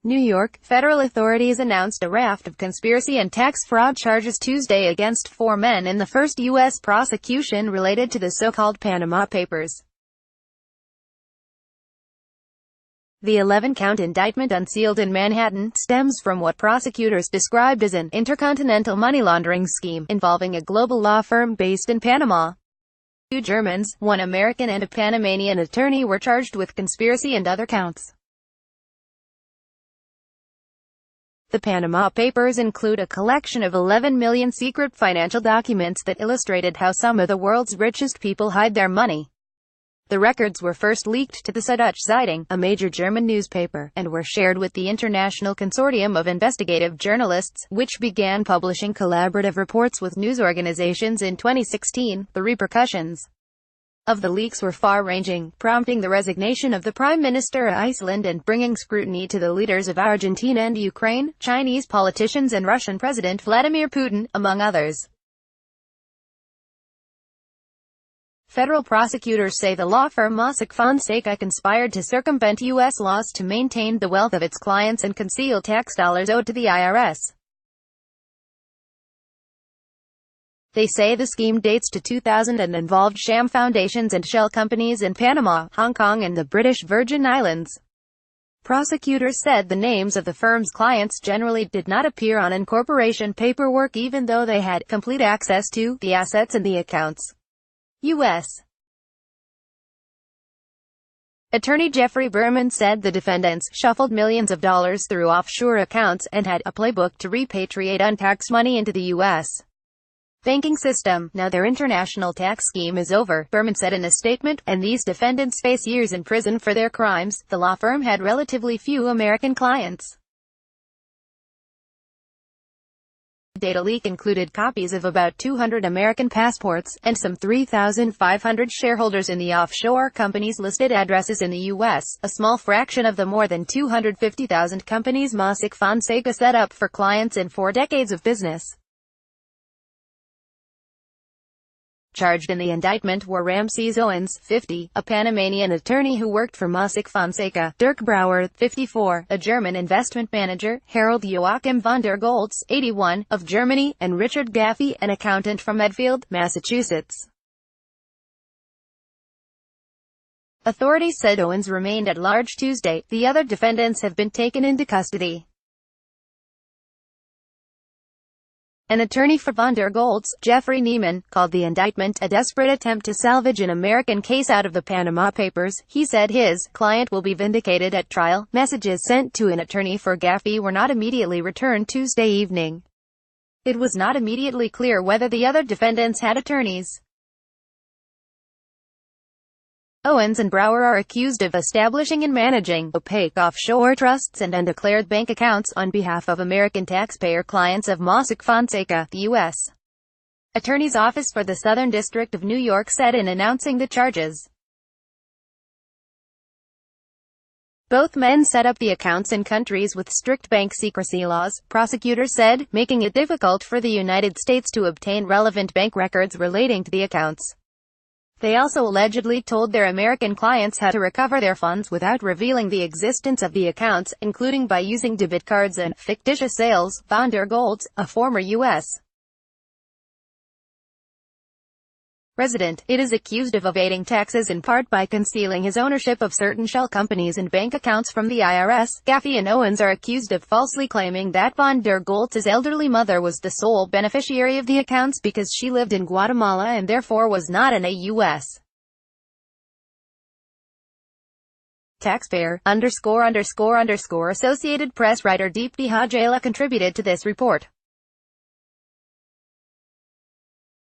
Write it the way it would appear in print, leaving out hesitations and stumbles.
New York, federal authorities announced a raft of conspiracy and tax fraud charges Tuesday against 4 men in the first U.S. prosecution related to the so-called Panama Papers. The 11-count indictment unsealed in Manhattan stems from what prosecutors described as an intercontinental money laundering scheme involving a global law firm based in Panama. 2 Germans, 1 American and a Panamanian attorney were charged with conspiracy and other counts. The Panama Papers include a collection of 11 million secret financial documents that illustrated how some of the world's richest people hide their money. The records were first leaked to the Süddeutsche Zeitung, a major German newspaper, and were shared with the International Consortium of Investigative Journalists, which began publishing collaborative reports with news organizations in 2016. The repercussions of the leaks were far-ranging, prompting the resignation of the Prime Minister of Iceland and bringing scrutiny to the leaders of Argentina and Ukraine, Chinese politicians and Russian President Vladimir Putin, among others. Federal prosecutors say the law firm Mossack Fonseca conspired to circumvent U.S. laws to maintain the wealth of its clients and conceal tax dollars owed to the IRS. They say the scheme dates to 2000 and involved sham foundations and shell companies in Panama, Hong Kong and the British Virgin Islands. Prosecutors said the names of the firm's clients generally did not appear on incorporation paperwork even though they had complete access to the assets and the accounts. U.S. Attorney Jeffrey Berman said the defendants shuffled millions of dollars through offshore accounts and had a playbook to repatriate untaxed money into the U.S. banking system. Now their international tax scheme is over, Berman said in a statement, and these defendants face years in prison for their crimes. The law firm had relatively few American clients. The data leak included copies of about 200 American passports, and some 3,500 shareholders in the offshore companies' listed addresses in the U.S., a small fraction of the more than 250,000 companies Mossack Fonseca set up for clients in 4 decades of business. Charged in the indictment were Ramses Owens, 50, a Panamanian attorney who worked for Mossack Fonseca, Dirk Brouwer, 54, a German investment manager, Harold Joachim von der Goltz, 81, of Germany, and Richard Gaffey, an accountant from Medfield, Massachusetts. Authorities said Owens remained at large Tuesday. The other defendants have been taken into custody. An attorney for von der Goltz, Jeffrey Neiman, called the indictment a desperate attempt to salvage an American case out of the Panama Papers. He said his client will be vindicated at trial. Messages sent to an attorney for Gaffey were not immediately returned Tuesday evening. It was not immediately clear whether the other defendants had attorneys. Owens and Brouwer are accused of establishing and managing opaque offshore trusts and undeclared bank accounts on behalf of American taxpayer clients of Mossack Fonseca, the U.S. Attorney's Office for the Southern District of New York said in announcing the charges. Both men set up the accounts in countries with strict bank secrecy laws, prosecutors said, making it difficult for the United States to obtain relevant bank records relating to the accounts. They also allegedly told their American clients how to recover their funds without revealing the existence of the accounts, including by using debit cards and fictitious sales. Von der Goltz, a former U.S. resident, is accused of evading taxes in part by concealing his ownership of certain shell companies and bank accounts from the IRS. Gaffey and Owens are accused of falsely claiming that von der Goltz's elderly mother was the sole beneficiary of the accounts because she lived in Guatemala and therefore was not an U.S. taxpayer. _____. Associated Press writer Deepti Hajela contributed to this report.